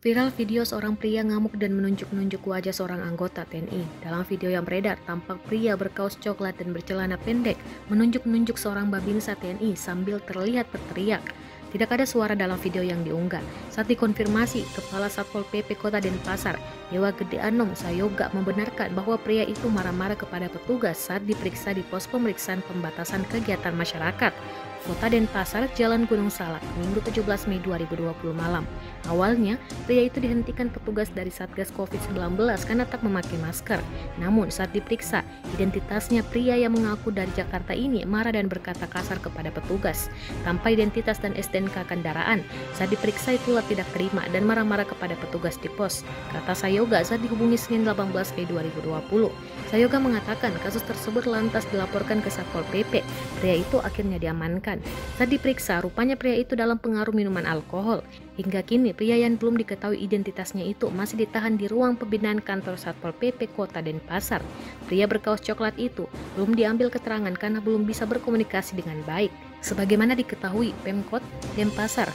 Viral video seorang pria ngamuk dan menunjuk-nunjuk wajah seorang anggota TNI. Dalam video yang beredar, tampak pria berkaos coklat dan bercelana pendek menunjuk-nunjuk seorang babinsa TNI sambil terlihat berteriak. Tidak ada suara dalam video yang diunggah. Saat dikonfirmasi, Kepala Satpol PP Kota Denpasar, Dewa Gede Anom Sayoga membenarkan bahwa pria itu marah-marah kepada petugas saat diperiksa di pos pemeriksaan pembatasan kegiatan masyarakat. Kota Denpasar, Jalan Gunung Salak, Minggu 17 Mei 2020 malam. Awalnya, pria itu dihentikan petugas dari Satgas COVID-19 karena tak memakai masker. Namun saat diperiksa, identitasnya pria yang mengaku dari Jakarta ini marah dan berkata kasar kepada petugas. Tanpa identitas dan STNK kendaraan, saat diperiksa itulah tidak terima dan marah-marah kepada petugas di pos. Kata Sayoga saat dihubungi Senin 18 Mei 2020. Sayoga mengatakan kasus tersebut lantas dilaporkan ke Satpol PP. Pria itu akhirnya diamankan. Saat diperiksa, rupanya pria itu dalam pengaruh minuman alkohol. Hingga kini, pria yang belum diketahui identitasnya itu masih ditahan di ruang pembinaan kantor Satpol PP Kota Denpasar. Pria berkaos coklat itu belum diambil keterangan karena belum bisa berkomunikasi dengan baik. Sebagaimana diketahui, Pemkot Denpasar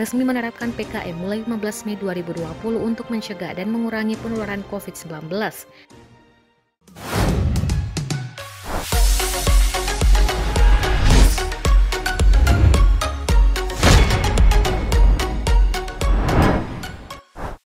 resmi menerapkan PKM mulai 15 Mei 2020 untuk mencegah dan mengurangi penularan COVID-19.